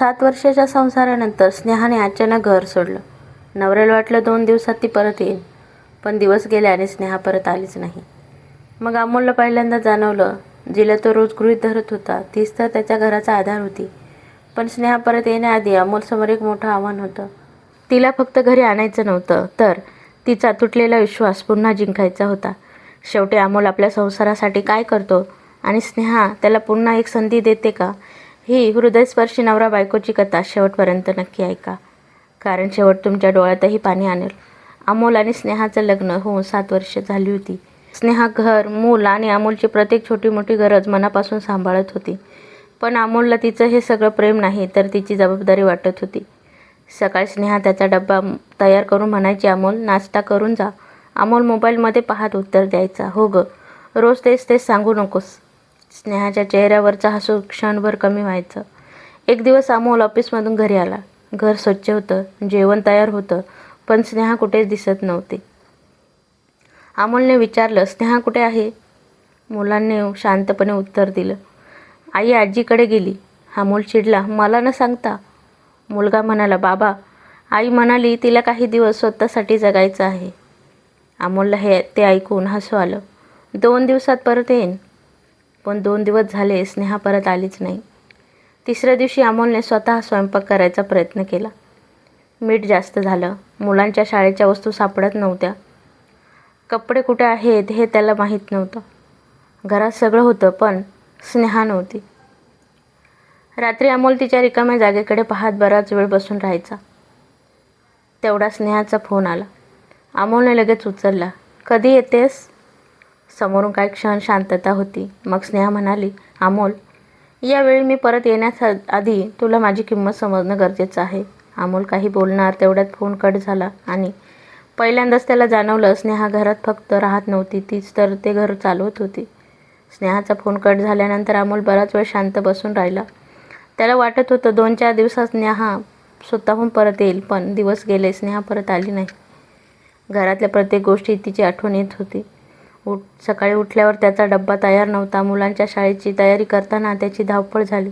7 वर्षाच्या संसारानंतर स्नेहाने अचानक घर सोडलं. नवऱ्याला वाटलं 2 दिवसात ती परत येईल, पण दिवस गेले आणि स्नेहा परत आलीच नाही. मग अमोलला पहिल्यांदा जाणवलं, जिला तो रोज गृहीत धरत होता तीच तर त्याच्या घराचा आधार होती. पण स्नेहा परत येण्याआधी अमोलसमोर एक मोठं आव्हान होतं. तिला फक्त घरी आणायचं नव्हतं, तर तिचा तुटलेला विश्वास पुन्हा जिंकायचा होता. शेवटी अमोल आपल्या संसारासाठी काय करतो आणि स्नेहा त्याला पुन्हा एक संधी देते का? ही हृदयस्पर्शी नवरा बायकोची कथा शेवटपर्यंत नक्की ऐका, कारण शेवट तुमच्या डोळ्यातही पाणी आणेल. अमोल आणि स्नेहाचं लग्न होऊन 7 वर्ष झाली होती. स्नेहा घर, मूल आणि अमोलची प्रत्येक छोटी मोठी गरज मनापासून सांभाळत होती. पण अमोलला तिचं हे सगळं प्रेम नाही, तर तिची जबाबदारी वाटत होती. सकाळी स्नेहा त्याचा डब्बा तयार करून म्हणायची, अमोल नाश्ता करून जा. अमोल मोबाईलमध्ये पाहत उत्तर द्यायचा, हो ग, रोज तेच तेच सांगू नकोस. स्नेहाच्या चेहऱ्यावरचं हसू क्षणभर कमी व्हायचं. एक दिवस अमोल ऑफिसमधून घरी आला. घर स्वच्छ होतं, जेवण तयार होतं, पण स्नेहा कुठेच दिसत नव्हती. अमोलने विचारलं, स्नेहा कुठे आहे? मुलांनी शांतपणे उत्तर दिलं, आई आजीकडे गेली. अमोल चिडला, मला न सांगता? मुलगा म्हणाला, बाबा, आई म्हणाली तिला काही दिवस स्वतःसाठी जगायचं आहे. अमोलला ते ऐकून हसू आलं. 2 दिवसात परत येईन. पण 2 दिवस झाले, स्नेहा परत आलीच नाही. तिसऱ्या दिवशी अमोलने स्वतः स्वयंपाक करायचा प्रयत्न केला. मीठ जास्त झालं, मुलांच्या शाळेच्या वस्तू सापडत नव्हत्या, कपडे कुठे आहेत हे त्याला माहीत नव्हतं. घरात सगळं होतं, पण स्नेहा नव्हती. रात्री अमोल तिच्या रिकाम्या जागेकडे पाहत बराच वेळ बसून राहायचा. तेवढा स्नेहाचा फोन आला. अमोलने लगेच उचलला. कधी येतेस? समोरून काही क्षण शांतता होती. मग स्नेहा म्हणाली, अमोल, यावेळी मी परत येण्याआधी तुला माझी किंमत समजणं गरजेचं आहे. अमोल काही बोलणार तेवढ्यात फोन कट झाला आणि पहिल्यांदाच त्याला जाणवलं, स्नेहा घरात फक्त राहत नव्हती, तीच तर ते घर चालवत होती. स्नेहाचा फोन कट झाल्यानंतर अमोल बराच वेळ शांत बसून राहिला. त्याला वाटत होतं 2-4 दिवसात स्नेहा स्वतःहून परत येईल, पण दिवस गेले, स्नेहा परत आली नाही. घरातल्या प्रत्येक गोष्टी तिची आठवण येत होती. सकाळी उठल्यावर त्याचा डब्बा तयार नव्हता. मुलांच्या शाळेची तयारी करताना त्याची धावपळ झाली.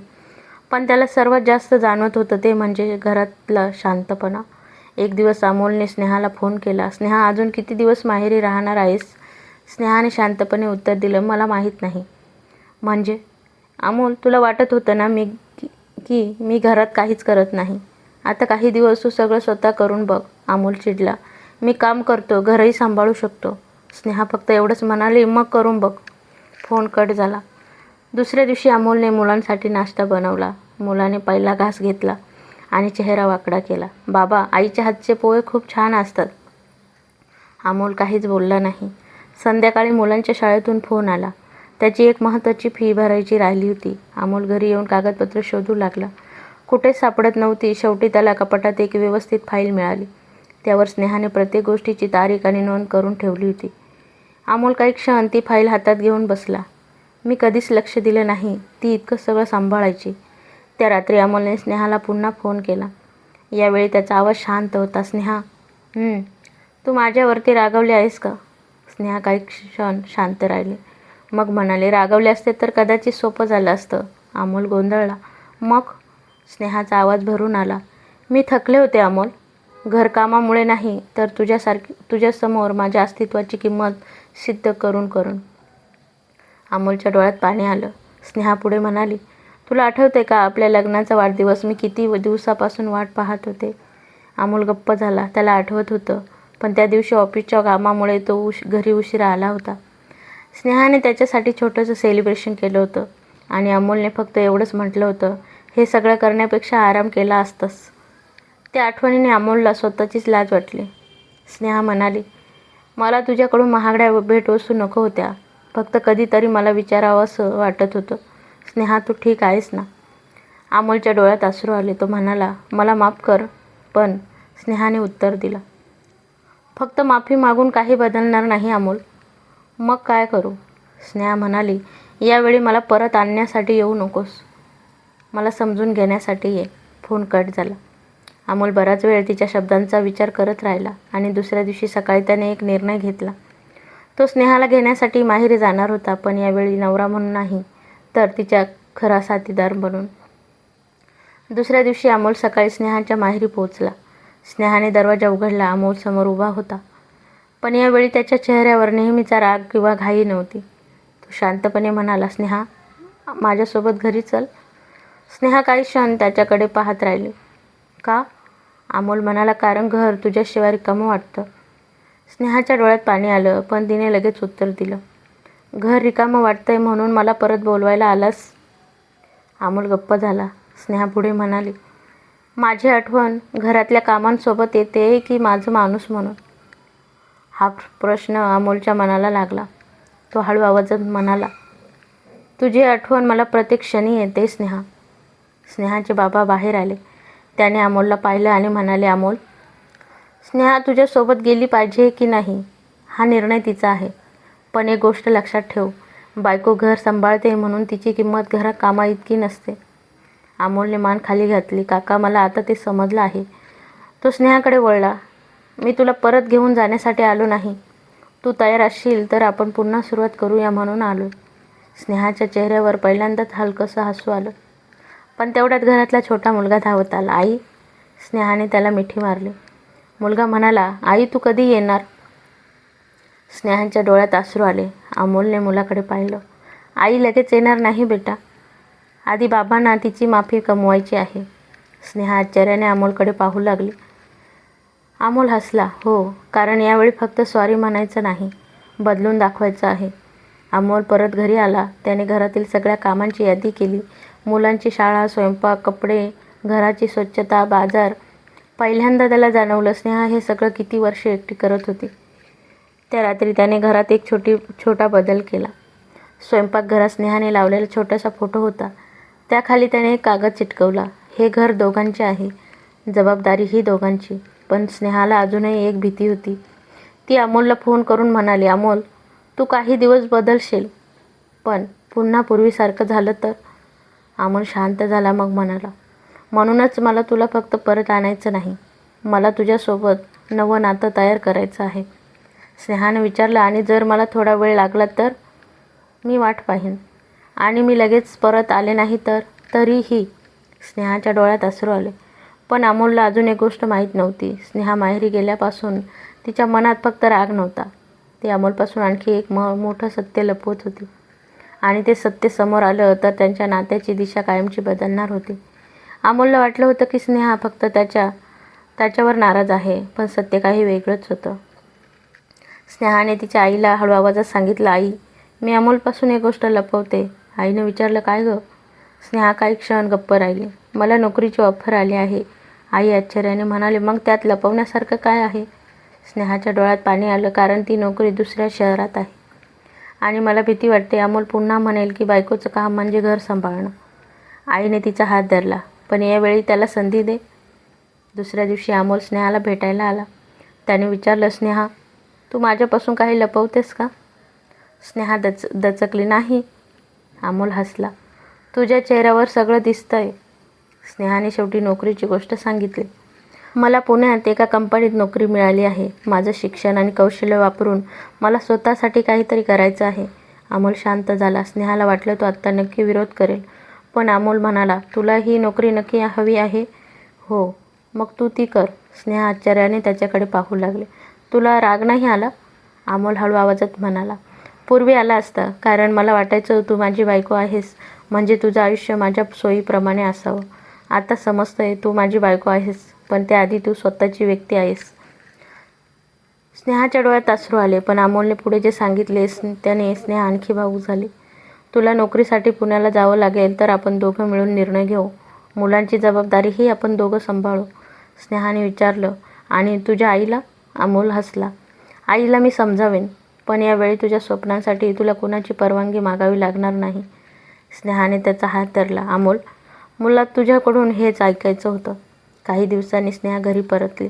पण त्याला सर्वात जास्त जाणवत होतं ते म्हणजे घरातला शांतपणा. एक दिवस अमोलने स्नेहाला फोन केला. स्नेहा, अजून किती दिवस माहेरी राहणार आहेस? स्नेहाने शांतपणे उत्तर दिलं, मला माहीत नाही. म्हणजे? अमोल, तुला वाटत होतं ना की मी घरात काहीच करत नाही. आता काही दिवस तू सगळं स्वतः करून बघ. अमोल चिडला, मी काम करतो, घरही सांभाळू शकतो. स्नेहा फक्त एवढंच म्हणाली, मग करून बघ. फोन कट झाला. दुसऱ्या दिवशी अमोलने मुलांसाठी नाश्ता बनवला. मुलाने पहिला घास घेतला आणि चेहरा वाकडा केला. बाबा, आईच्या हातचे पोहे खूप छान असतात. अमोल काहीच बोलला नाही. संध्याकाळी मुलांच्या शाळेतून फोन आला. त्याची एक महत्त्वाची फी भरायची राहिली होती. अमोल घरी येऊन कागदपत्र शोधू लागला. कुठेच सापडत नव्हती. शेवटी त्याला कपाटात एक व्यवस्थित फाईल मिळाली. त्यावर स्नेहाने प्रत्येक गोष्टीची तारीख आणि नोंद करून ठेवली होती. अमोल काही क्षण ती फाईल हातात घेऊन बसला. मी कधीच लक्ष दिलं नाही, ती इतकं सगळं सांभाळायची. त्या रात्री अमोलने स्नेहाला पुन्हा फोन केला. यावेळी त्याचा आवाज शांत होता. स्नेहा, तू माझ्यावरती रागावली आहेस का? स्नेहा काही क्षण शांत राहिली. मग म्हणाले, रागावले असते तर कदाचित सोपं झालं असतं. अमोल गोंधळला. मग? स्नेहाचा आवाज भरून आला. मी थकले होते अमोल. घरकामामुळे नाही, तर तुझ्यासमोर माझ्या अस्तित्वाची किंमत सिद्ध करून करून. अमोलच्या डोळ्यात पाणी आलं. स्नेहा पुढे म्हणाली, तुला आठवते का आपल्या लग्नाचा वाढदिवस? मी किती दिवसापासून वाट पाहत होते. अमोल गप्प झाला. त्याला आठवत होतं, पण त्या दिवशी ऑफिसच्या कामामुळे तो घरी उशिरा आला होता. स्नेहाने त्याच्यासाठी छोटंसं सेलिब्रेशन केलं होतं आणि अमोलने फक्त एवढंच म्हटलं होतं, हे सगळं करण्यापेक्षा आराम केला असतास. त्या आठवणीने अमोलला स्वतःचीच लाज वाटली. स्नेहा म्हणाली, मला तुझ्याकडून महागड्या भेटवस्तू नको होत्या. फक्त कधीतरी मला विचारावं असं वाटत होतं, स्नेहा तू ठीक आहेस ना? अमोलच्या डोळ्यात अश्रू आले. तो म्हणाला, मला माफ कर. पण स्नेहाने उत्तर दिलं, फक्त माफी मागून काही बदलणार नाही अमोल. मग काय करू? स्नेहा म्हणाली, यावेळी मला परत आणण्यासाठी येऊ नकोस, मला समजून घेण्यासाठी ये. फोन कट झाला. अमोल बराच वेळ तिच्या शब्दांचा विचार करत राहिला आणि दुसऱ्या दिवशी सकाळी त्याने एक निर्णय घेतला. तो स्नेहाला घेण्यासाठी माहेरी जाणार होता, पण यावेळी नवरा म्हणून नाही, तर तिच्या खरा साथीदार बनून. दुसऱ्या दिवशी अमोल सकाळी स्नेहाच्या माहेरी पोहोचला. स्नेहाने दरवाजा उघडला. अमोल समोर उभा होता, पण यावेळी त्याच्या चेहऱ्यावर नेहमीचा राग किंवा घाई नव्हती. तो शांतपणे म्हणाला, स्नेहा, माझ्यासोबत घरी चल. स्नेहा काही क्षण त्याच्याकडे पाहत राहिली. का? अमोल म्हणाला, कारण घर तुझ्याशिवाय रिकामं वाटतं. स्नेहाच्या डोळ्यात पाणी आलं, पण तिने लगेच उत्तर दिलं, घर रिकामं वाटतंय म्हणून मला परत बोलवायला आलास? अमोल गप्प झाला. स्नेहा पुढे म्हणाली, माझी आठवण घरातल्या कामांसोबत येते की माझं माणूस म्हणून? हा प्रश्न अमोलच्या मनाला लागला. तो हळू आवाजात म्हणाला, तुझी आठवण मला प्रत्येक क्षणी येते स्नेहा. स्नेहाचे बाबा बाहेर आले. त्याने अमोलला पाहिलं आणि म्हणाले, अमोल, स्नेहा तुझ्यासोबत गेली पाहिजे की नाही हा निर्णय तिचा आहे. पण एक गोष्ट लक्षात ठेव, बायको घर सांभाळते म्हणून तिची किंमत घरात कामाइतकी नसते. अमोलने मान खाली घातली. काका, मला आता ते समजलं आहे. तो स्नेहाकडे वळला. मी तुला परत घेऊन जाण्यासाठी आलो नाही. तू तयार असशील तर आपण पुन्हा सुरुवात करूया म्हणून आलो. स्नेहाच्या चेहऱ्यावर पहिल्यांदाच हलकंसं हसू आलं. पण तेवढ्यात घरातला छोटा मुलगा धावत आला. आई? स्नेहाने त्याला मिठी मारली. मुलगा म्हणाला, आई तू कधी येणार? स्नेहाच्या डोळ्यात अश्रू आले. अमोलने मुलाकडे पाहिलं. आई लगेच येणार नाही बेटा. आधी बाबांना तिची माफी कमवायची आहे. स्नेहा आश्चर्याने अमोलकडे पाहू लागली. अमोल हसला. हो, कारण यावेळी फक्त सॉरी म्हणायचं नाही, बदलून दाखवायचं आहे. अमोल परत घरी आला. त्याने घरातील सगळ्या कामांची यादी केली. मुलांची शाळा, स्वयंपाक, कपडे, घराची स्वच्छता, बाजार. पहिल्यांदा त्याला जाणवलं, स्नेहा हे सगळं किती वर्षे एकटी करत होती. त्या रात्री त्याने घरात एक छोटा बदल केला. स्वयंपाकघरात स्नेहाने लावलेला छोटासा फोटो होता. त्याखाली त्याने एक कागद चिटकवला. हे घर दोघांचे आहे, जबाबदारी ही दोघांची. पण स्नेहाला अजूनही एक भीती होती. ती अमोलला फोन करून म्हणाली, अमोल, तू काही दिवस बदलशील, पण पुन्हा पूर्वीसारखं झालं तर? अमोल शांत झाला. मग म्हणाला, म्हणूनच मला तुला फक्त परत आणायचं नाही, मला तुझ्यासोबत नवं नातं तयार करायचं आहे. स्नेहाने विचारलं, आणि जर मला थोडा वेळ लागला तर? मी वाट पाहीन. आणि मी लगेच परत आले नाही तर? तरीही? स्नेहाच्या डोळ्यात अश्रू आले. पण अमोलला अजून एक गोष्ट माहीत नव्हती. स्नेहा माहेरी गेल्यापासून तिच्या मनात फक्त राग नव्हता. ती अमोलपासून आणखी एक मोठं सत्य लपवत होती. आणि ते सत्य समोर आलं तर त्यांच्या नात्याची दिशा कायमची बदलणार होती. अमोलला वाटलं होतं की स्नेहा फक्त त्याच्यावर नाराज आहे, पण सत्य काही वेगळंच होतं. स्नेहाने तिच्या आईला हळू आवाजात सांगितलं, आई, मी अमोलपासून एक गोष्ट लपवते. आईने विचारलं, काय गं? स्नेहा काही क्षण गप्प राहिली. मला नोकरीची ऑफर आली आहे. आई आश्चर्याने म्हणाले, मग त्यात लपवण्यासारखं काय आहे? स्नेहाच्या डोळ्यात पाणी आलं, कारण ती नोकरी दुसऱ्या शहरात आहे. आणि मला भीती वाटते अमोल पुन्हा म्हणेल की बायकोचं काम म्हणजे घर सांभाळणं. आईने तिचा हात धरला, पण यावेळी त्याला संधी दे. दुसऱ्या दिवशी अमोल स्नेहाला भेटायला आला. त्याने विचारलं, स्नेहा, तू माझ्यापासून काही लपवतेस का? स्नेहा दचकली. नाही. अमोल हसला. तुझ्या चेहऱ्यावर सगळं दिसतंय. स्नेहाने शेवटी नोकरीची गोष्ट सांगितली. मला पुण्यात एका कंपनीत नोकरी मिळाली आहे. माझं शिक्षण आणि कौशल्य वापरून मला स्वतःसाठी काहीतरी करायचं आहे. अमोल शांत झाला. स्नेहाला वाटलं तो आत्ता नक्की विरोध करेल, पण अमोल म्हणाला, तुला ही नोकरी नक्की हवी आहे? हो. मग तू ती कर. स्नेहा आश्चर्याने त्याच्याकडे पाहू लागले. तुला राग नाही आला? अमोल हळू आवाजात म्हणाला, पूर्वी आला असता, कारण मला वाटायचं तू माझी बायको आहेस म्हणजे तुझं आयुष्य माझ्या सोयीप्रमाणे असावं. आता समजतंय तू माझी बायको आहेस, पण त्याआधी तू स्वतःची व्यक्ती आहेस. स्नेहाच्या डोळ्यात अश्रू आले, पण अमोलने पुढे जे सांगितले त्याने स्नेहा आणखी भावूक झाली. तुला नोकरीसाठी पुण्याला जावं लागेल तर आपण दोघं मिळून निर्णय घेऊ. मुलांची जबाबदारीही आपण दोघं सांभाळू. स्नेहाने विचारलं, आणि तुझ्या आईला? अमोल हसला. आईला मी समजावेन, पण यावेळी तुझ्या स्वप्नांसाठी तुला कुणाची परवानगी मागावी लागणार नाही. स्नेहाने त्याचा हात धरला. अमोल, मला तुझ्याकडून हेच ऐकायचं होतं. काही दिवसांनी स्नेहा घरी परतली,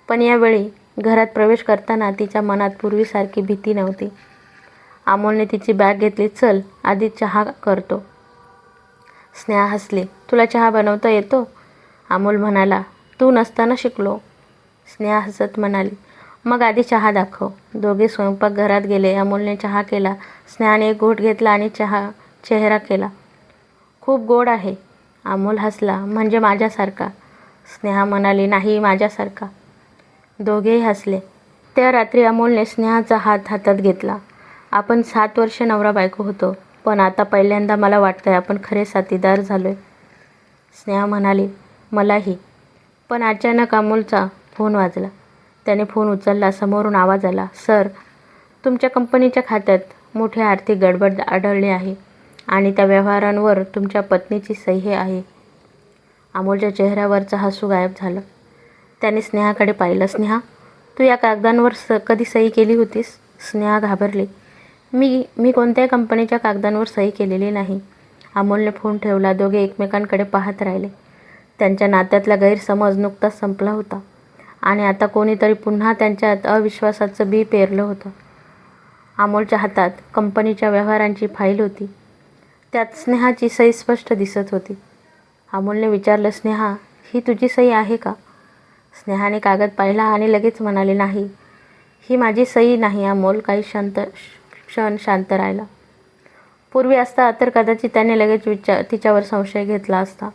पण यावेळी घरात प्रवेश करताना तिच्या मनात पूर्वीसारखी भीती नव्हती. अमोलने तिची बॅग घेतली. चल, आधी चहा करतो. स्नेहा हसली. तुला चहा बनवता येतो? अमोल म्हणाला, तू नसताना शिकलो. स्नेहा हसत म्हणाली, मग आधी चहा दाखव. दोघे स्वयंपाकघरात गेले. अमोलने चहा केला. स्नेहाने एक घोट घेतला आणि चेहरा केला. खूप गोड आहे. अमोल हसला. म्हणजे माझ्यासारखा? स्नेहा म्हणाली. नाही, माझ्यासारखा. दोघेही हसले. त्या रात्री अमोलने स्नेहाचा हात हातात घेतला. आपण 7 वर्षे नवरा बायको होतो, पण आता पहिल्यांदा मला वाटतंय आपण खरे साथीदार झालोय. स्नेहा म्हणाली. मलाही. पण अचानक अमोलचा फोन वाजला. त्याने फोन उचलला. समोरून आवाज आला. सर, तुमच्या कंपनीच्या खात्यात मोठी आर्थिक गडबड आढळली आहे आणि त्या व्यवहारांवर तुमच्या पत्नीची सही आहे. अमोलच्या चेहऱ्यावरचं हसू गायब झालं. त्याने स्नेहाकडे पाहिलं. स्नेहा, तू या कागदांवर कधी सही केली होतीस? स्नेहा घाबरली. मी कोणत्याही कंपनीच्या कागदांवर सही केलेली नाही. अमोलने फोन ठेवला. दोघे एकमेकांकडे पाहत राहिले. त्यांच्या नात्यातला गैरसमज नुकताच संपला होता आणि आता कोणीतरी पुन्हा त्यांच्यात अविश्वासाचं बी पेरलं होतं. अमोलच्या हातात कंपनीच्या व्यवहारांची फाईल होती. त्यात स्नेहाची सही स्पष्ट दिसत होती. अमोलने विचारलं. स्नेहा, ही तुझी सही आहे का? स्नेहाने कागद पाहिला आणि लगेच म्हणाली. नाही, ही माझी सही नाही. अमोल काही क्षण शांत राहिला. पूर्वी असता तर कदाचित त्याने लगेच तिच्यावर संशय घेतला असता,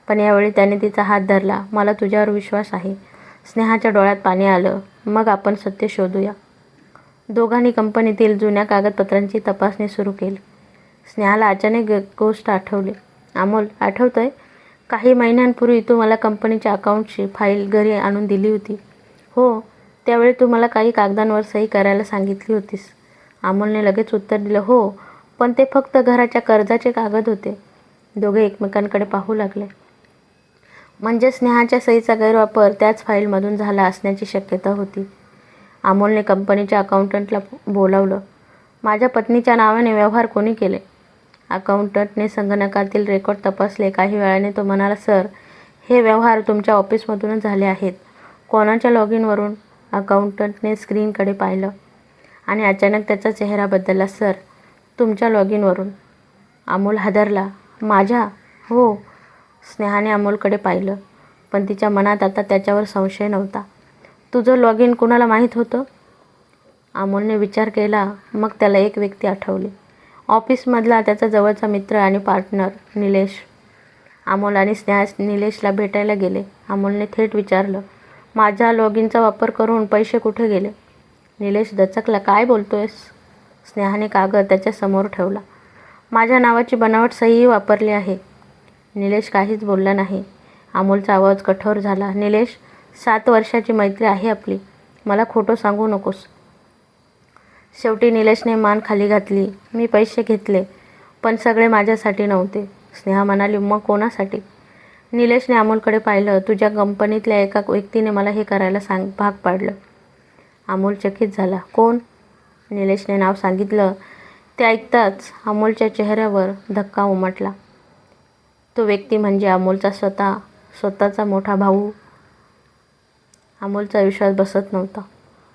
पण यावेळी त्याने तिचा हात धरला. मला तुझ्यावर विश्वास आहे. स्नेहाच्या डोळ्यात पाणी आलं. मग आपण सत्य शोधूया. दोघांनी कंपनीतील जुन्या कागदपत्रांची तपासणी सुरू केली. स्नेहाला अचानक गोष्ट आठवली. अमोल, आठवतंय? काही महिन्यांपूर्वी तू मला कंपनीच्या अकाउंटची फाईल घरी आणून दिली होती. हो, त्यावेळी तू मला काही कागदांवर सही करायला सांगितली होतीस. अमोलने लगेच उत्तर दिलं. हो, पण ते फक्त घराच्या कर्जाचे कागद होते. दोघे एकमेकांकडे पाहू लागले. म्हणजे स्नेहाच्या सहीचा गैरवापर त्याच फाईलमधून झाला असण्याची शक्यता होती. अमोलने कंपनीच्या अकाउंटंटला बोलावलं. माझ्या पत्नीच्या नावाने व्यवहार कोणी केले? अकाउंटंटने संगणकातील रेकॉर्ड तपासले. काही वेळाने तो म्हणाला. सर, हे व्यवहार तुमच्या ऑफिसमधूनच झाले आहेत. कोणाच्या लॉग इनवरून? अकाउंटंटने स्क्रीनकडे पाहिलं आणि अचानक त्याचा चेहरा बदलला. सर, तुमच्या लॉग इनवरून. अमोल हादरला. माझ्या? हो. स्नेहाने अमोलकडे पाहिलं, पण तिच्या मनात आता त्याच्यावर संशय नव्हता. तुझं लॉग इन कुणाला माहीत होतं? अमोलने विचार केला. मग त्याला एक व्यक्ती आठवली. ऑफिसमधला त्याचा जवळचा मित्र आणि पार्टनर निलेश. अमोल आणि स्नेहा निलेशला भेटायला गेले. अमोलने थेट विचारलं. माझ्या लॉग इनचा वापर करून पैसे कुठे गेले? निलेश दचकला. काय बोलतोयस? स्नेहाने कागद त्याच्यासमोर ठेवला. माझ्या नावाची बनावट सहीही वापरली आहे. निलेश काहीच बोलला नाही. अमोलचा आवाज कठोर झाला. निलेश, 7 वर्षाची मैत्री आहे आपली. मला खोटं सांगू नकोस. शेवटी निलेशने मान खाली घातली. मी पैसे घेतले, पण सगळे माझ्यासाठी नव्हते. स्नेहा म्हणाली. मग कोणासाठी? निलेशने अमोलकडे पाहिलं. तुझ्या कंपनीतल्या एका व्यक्तीने मला हे करायला भाग पाडलं. अमोल चकित झाला. कोण? निलेशने नाव सांगितलं. ते ऐकताच अमोलच्या चेहऱ्यावर धक्का उमटला. तो व्यक्ती म्हणजे अमोलचा स्वतःचा मोठा भाऊ. अमोलचा विश्वास बसत नव्हता.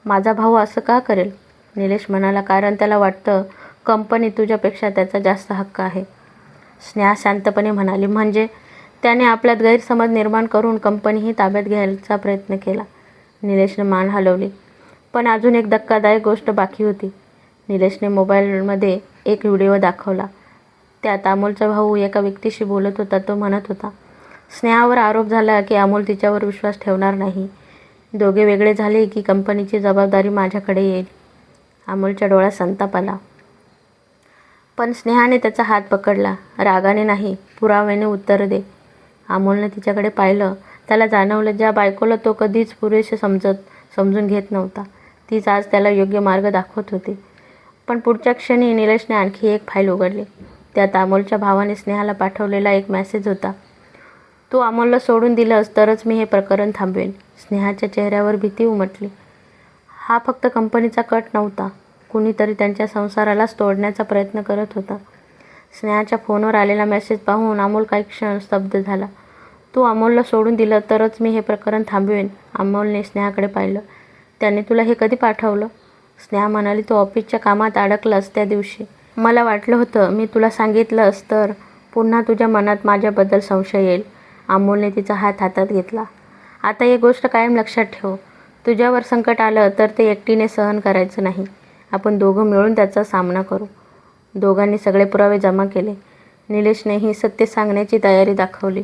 माझा भाऊ असं का करेल? निलेश म्हणाला. कारण त्याला वाटतं कंपनीत तुझ्यापेक्षा त्याचा जास्त हक्क आहे. स्नेहा शांतपणे म्हणाली. म्हणजे त्याने आपल्यात गैरसमज निर्माण करून कंपनीही ताब्यात घ्यायचा प्रयत्न केला. निलेशने मान हलवली. पण अजून एक धक्कादायक गोष्ट बाकी होती. निलेशने मोबाईलमध्ये एक व्हिडिओ दाखवला. त्यात अमोलचा भाऊ एका व्यक्तीशी बोलत होता. तो म्हणत होता, स्नेहावर आरोप झाला की अमोल तिच्यावर विश्वास ठेवणार नाही. दोघे वेगळे झाले की कंपनीची जबाबदारी माझ्याकडे येईल. अमोलच्या डोळ्यात संताप आला. पण स्नेहाने त्याचा हात पकडला. रागाने नाही, पुराव्याने उत्तर दे. अमोलने तिच्याकडे पाहिलं. त्याला जाणवलं ज्या बायकोला तो कधीच पुरेसे समजून घेत नव्हता, तीच आज त्याला योग्य मार्ग दाखवत होती. पण पुढच्या क्षणी निलेशने आणखी एक फाईल उघडली. त्यात अमोलच्या भावाने स्नेहाला पाठवलेला एक मेसेज होता. तू अमोलला सोडून दिलंस तरच मी हे प्रकरण थांबवेन. स्नेहाच्या चेहऱ्यावर भीती उमटली. हा फक्त कंपनीचा कट नव्हता. कुणीतरी त्यांच्या संसारालाच तोडण्याचा प्रयत्न करत होता. स्नेहाच्या फोनवर आलेला मेसेज पाहून अमोल काही क्षण स्तब्ध झाला. तू अमोलला सोडून दिलं तरच मी हे प्रकरण थांबवेन. अमोलने स्नेहाकडे पाहिलं. त्याने तुला हे कधी पाठवलं? स्नेहा म्हणाली. तू ऑफिसच्या कामात अडकलास त्या दिवशी. मला वाटलं होतं मी तुला सांगितलंस तर पुन्हा तुझ्या मनात माझ्याबद्दल संशय येईल. अमोलने तिचा हात हातात घेतला. आता एक गोष्ट कायम लक्षात ठेव. तुझ्यावर संकट आलं तर ते एकटीने सहन करायचं नाही. आपण दोघं मिळून त्याचा सामना करू. दोघांनी सगळे पुरावे जमा केले. निलेशनेही सत्य सांगण्याची तयारी दाखवली.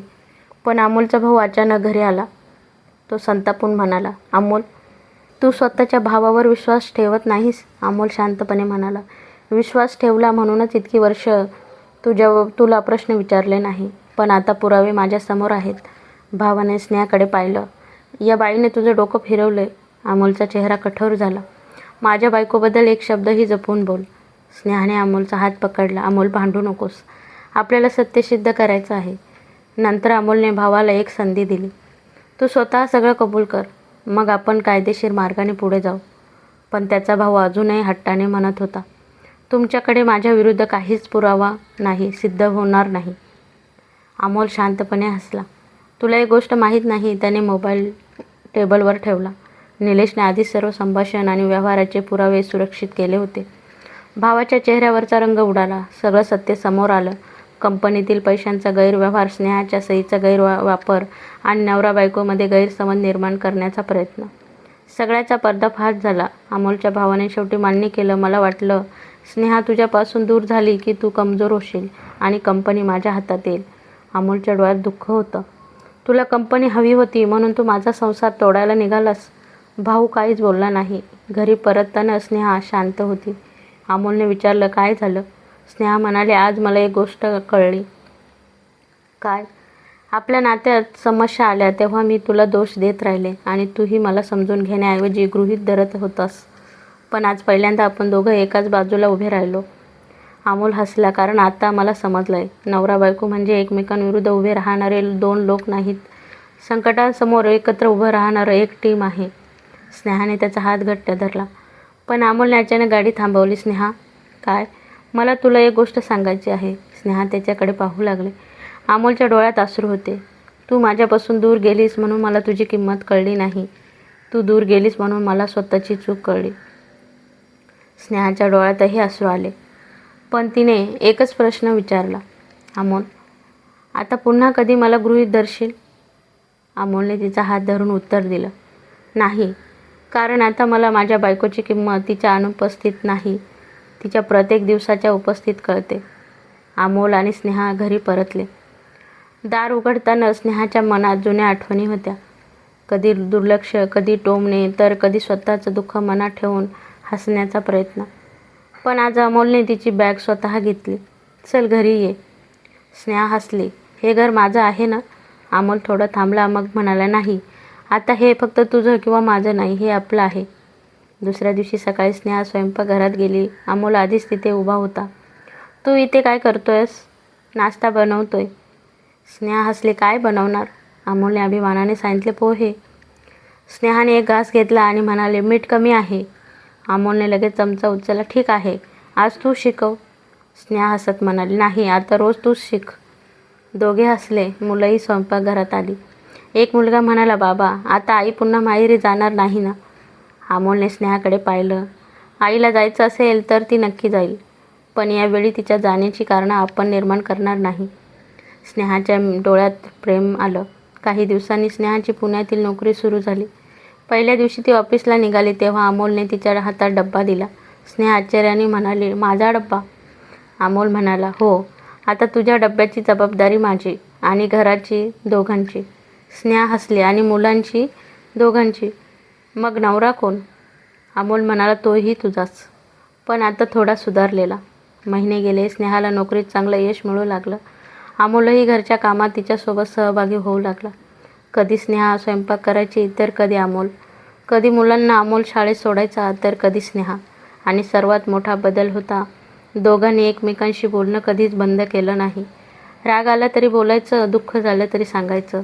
पण अमोलचा भाऊ अचानक घरी आला. तो संतापून म्हणाला, अमोल, तू स्वतःच्या भावावर विश्वास ठेवत नाहीस? अमोल शांतपणे म्हणाला, विश्वास ठेवला म्हणूनच इतकी वर्ष तुला प्रश्न विचारले नाही. पण आता पुरावे माझ्यासमोर आहेत. भावाने स्नेहाकडे पाहिलं. या बाईने तुझं डोकं फिरवलंय. अमोलचा चेहरा कठोर झाला. माझ्या बायकोबद्दल एक शब्दही जपून बोल. स्नेहाने अमोलचा हात पकडला. अमोल, भांडू नकोस. आपल्याला सत्य सिद्ध करायचं आहे. नंतर अमोलने भावाला एक संधी दिली. तू स्वतः सगळं कबूल कर, मग आपण कायदेशीर मार्गाने पुढे जाऊ. पण त्याचा भाऊ अजूनही हट्टाने म्हणत होता, तुमच्याकडे माझ्या विरुद्ध काहीच पुरावा नाही, सिद्ध होणार नाही. अमोल शांतपणे हसला. तुला एक गोष्ट माहीत नाही. त्याने मोबाईल टेबलवर ठेवला. निलेशने आधी सर्व संभाषण आणि व्यवहाराचे पुरावे सुरक्षित केले होते. भावाच्या चेहऱ्यावरचा रंग उडाला. सगळं सत्य समोर आलं. कंपनीतील पैशांचा गैरव्यवहार, स्नेहाच्या सहीचा गैरवापर आणि नवरा बायकोमध्ये गैरसमज निर्माण करण्याचा प्रयत्न. सगळ्याचा पर्दाफाश झाला. अमोलच्या भावाने शेवटी मान्य केलं, मला वाटलं स्नेहा तुझ्यापासून दूर झाली की तू कमजोर होशील आणि कंपनी माझ्या हातात येईल. अमोलच्या डोळ्यात दुःख होतं. तुला कंपनी हवी होती म्हणून तू माझा संसार तोडायला निघालास. भाऊ काहीच बोलला नाही. घरी परतताना स्नेहा शांत होती. अमोलने विचारलं, काय झालं? स्नेहा म्हणाली, आज मला एक गोष्ट कळली. काय? आपल्या नात्यात समस्या आल्या तेव्हा मी तुला दोष देत राहिले आणि तूही मला समजून घेण्याऐवजी गृहीत धरत होतास. पण आज पहिल्यांदा आपण दोघं एकाच बाजूला उभे राहिलो. अमोल हसला, कारण आता मला समजलंय, नवरा बायको म्हणजे एकमेकांविरुद्ध उभे राहणारे दोन लोक नाहीत. संकटांसमोर एकत्र उभं राहणारं एक टीम आहे. स्नेहाने त्याचा हात घट्ट धरला. पण अमोलने अचानक गाडी थांबवली. स्नेहा, काय? मला तुला एक गोष्ट सांगायची आहे. स्नेहा त्याच्याकडे पाहू लागले. अमोलच्या डोळ्यात अश्रू होते. तू माझ्यापासून दूर गेलीस म्हणून मला तुझी किंमत कळली नाही. तू दूर गेलीस म्हणून मला स्वतःची चूक कळली. स्नेहाच्या डोळ्यातही अश्रू आले. पण तिने एकच प्रश्न विचारला, अमोल, आता पुन्हा कधी मला गृहीत धरशील? अमोलने तिचा हात धरून उत्तर दिलं, नाही, कारण आता मला माझ्या बायकोची किंमत तिच्या अनुपस्थित नाही, तिच्या प्रत्येक दिवसाच्या उपस्थित कळते. अमोल आणि स्नेहा घरी परतले. दार उघडताना स्नेहाच्या मनात जुन्या आठवणी होत्या. कधी दुर्लक्ष, कधी टोमणे, तर कधी स्वतःचं दुःख मनात ठेवून हसण्याचा प्रयत्न. पण आज अमोलने तिची बॅग स्वतः घेतली. चल घरी ये. स्नेहा हसली. हे घर माझं आहे ना? अमोल थोडं थांबला, मग म्हणाला, नाही, आता हे फक्त तुझं किंवा माझं नाही, हे आपलं आहे. दुसऱ्या दिवशी सकाळी स्नेहा स्वयंपाकघरात गेली. अमोल आधीच तिथे उभा होता. तू इथे काय करतोयस? नाश्ता बनवतोय. स्नेहा हसली. काय बनवणार? अमोलने अभिमानाने सांगितले, पोहे. स्नेहाने एक घास घेतला आणि म्हणाले, मीठ कमी आहे. अमोलने लगेच चमचा उचलला. ठीक आहे, आज तू शिकव. स्नेहा हसत म्हणाली, नाही, आता रोज तूच शिक. दोघे हसले. मुलंही स्वयंपाकघरात आली. एक मुलगा म्हणाला, बाबा, आता आई पुन्हा माहेरी जाणार नाही ना? अमोलने स्नेहाकडे पाहिलं. आईला जायचं असेल तर ती नक्की जाईल, पण यावेळी तिच्या जाण्याची कारणं आपण निर्माण करणार नाही. स्नेहाच्या डोळ्यात प्रेम आलं. काही दिवसांनी स्नेहाची पुण्यातील नोकरी सुरू झाली. पहिल्या दिवशी ती ऑफिसला निघाली तेव्हा अमोलने तिच्या हातात डब्बा दिला. स्नेहा आश्चर्याने म्हणाली, माझा डब्बा? अमोल म्हणाला, हो, आता तुझ्या डब्याची जबाबदारी माझी आणि घराची दोघांची. स्नेहा हसली. आणि मुलांची? दोघांची. मग नवरा कोण? अमोल म्हणाला, तोही तुझाच, पण आता थोडा सुधारलेला. महिने गेले. स्नेहाला नोकरीत चांगलं यश मिळू लागलं. अमोलही घरच्या कामात तिच्यासोबत सहभागी होऊ लागला. कधी स्नेहा स्वयंपाक करायची तर कधी अमोल. कधी मुलांना अमोल शाळेत सोडायचा तर कधी स्नेहा. आणि सर्वात मोठा बदल होता, दोघांनी एकमेकांशी बोलणं कधीच बंद केलं नाही. राग आला तरी बोलायचं, दुःख झालं तरी सांगायचं,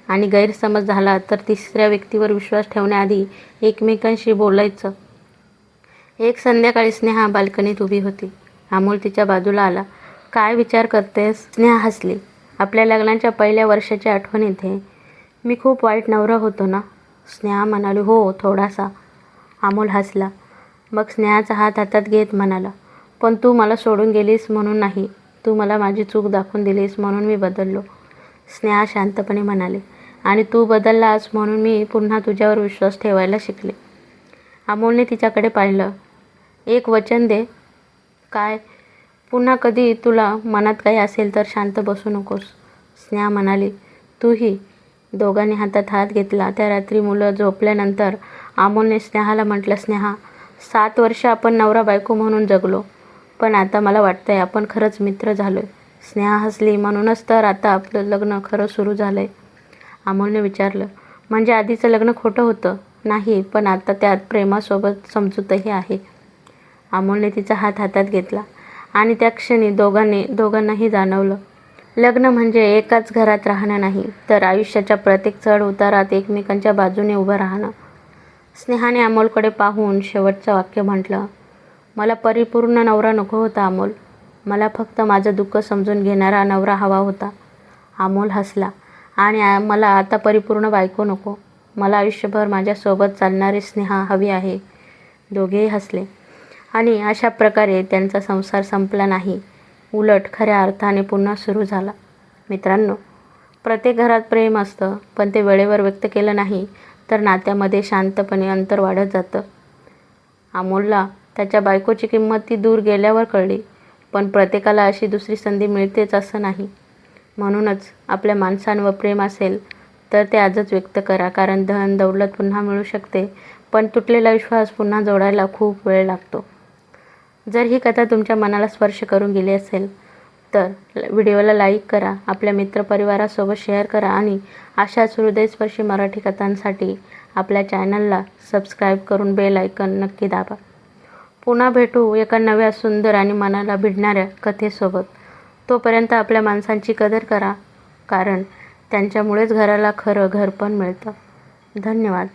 आणि गैरसमज झाला तर तिसऱ्या व्यक्तीवर विश्वास ठेवण्याआधी एकमेकांशी बोलायचं. एक संध्याकाळी स्नेहा बाल्कनीत उभी होती. अमोल तिच्या बाजूला आला. काय विचार करतेस? स्नेहा हसली. आपल्या लग्नाच्या पहिल्या वर्षाची आठवण येते. मी खूप वाईट नवरा होतो ना? स्नेहा म्हणाली, हो, थोडासा. अमोल हसला. मग स्नेहाचा हात हातात घेत म्हणाला, पण तू मला सोडून गेलीस म्हणून नाही, तू मला माझी चूक दाखवून दिलीस म्हणून मी बदललो. स्नेहा शांतपणे म्हणाली, आणि तू बदललास म्हणून मी पुन्हा तुझ्यावर विश्वास ठेवायला शिकले. अमोलने तिच्याकडे पाहिलं. एक वचन दे. काय? पुन्हा कधी तुला मनात काही असेल तर शांत बसू नकोस. स्नेहा म्हणाली. तूही. दोघांनी हातात हात घेतला. त्या रात्री मुलं झोपल्यानंतर अमोलने स्नेहाला म्हटलं, स्नेहा, 7 वर्ष आपण नवरा बायको म्हणून जगलो, पण आता मला वाटतंय आपण खरंच मित्र झालोय. स्नेहा हसली. म्हणूनच तर आता आपलं लग्न खरं सुरू झालंय. अमोलने विचारलं. म्हणजे आधीचं लग्न खोटं होतं? नाही, पण आता त्यात प्रेमासोबत समजूतही आहे. अमोलने तिचा हात हातात घेतला आणि त्या क्षणी दोघांनाही जाणवलं, लग्न म्हणजे एकाच घरात राहणं नाही, तर आयुष्याच्या प्रत्येक चढ उतारात एकमेकांच्या बाजूने उभं राहणं. स्नेहाने अमोलकडे पाहून शेवटचं वाक्य म्हटलं. मला परिपूर्ण नवरा नको होता अमोल. मला फक्त माझं दुःख समजून घेणारा नवरा हवा होता. अमोल हसला. आणि मला आता परिपूर्ण बायको नको. मला आयुष्यभर माझ्यासोबत चालणारी स्नेहा हवी आहे. दोघेही हसले. आणि अशा प्रकारे त्यांचा संसार संपला नाही, उलट खऱ्या अर्थाने पुन्हा सुरू झाला. मित्रांनो, प्रत्येक घरात प्रेम असतं, पण ते वेळेवर व्यक्त केलं नाही तर नात्यामध्ये शांतपणे अंतर वाढत जातं. अमोलला त्याच्या बायकोची किंमत ती दूर गेल्यावर कळली, पण प्रत्येकाला अशी दुसरी संधी मिळतेच असं नाही. म्हणूनच आपल्या माणसांवर प्रेम असेल तर ते आजच व्यक्त करा, कारण धन दौलत पुन्हा मिळू शकते, पण तुटलेला विश्वास पुन्हा जोडायला खूप वेळ लागतो. जर ही कथा तुमच्या मनाला स्पर्श करून गेली असेल तर व्हिडिओला लाईक करा, आपल्या मित्रपरिवारासोबत शेअर करा आणि अशाच हृदयस्पर्शी मराठी कथांसाठी आपल्या चॅनलला सबस्क्राईब करून बेल आयकॉन नक्की दाबा. पुन्हा भेटू एका नव्या सुंदर आणि मनाला भिडणाऱ्या कथेसोबत. तोपर्यंत आपल्या माणसांची कदर करा, कारण त्यांच्यामुळेच घराला खरं घर पण मिळतं. धन्यवाद.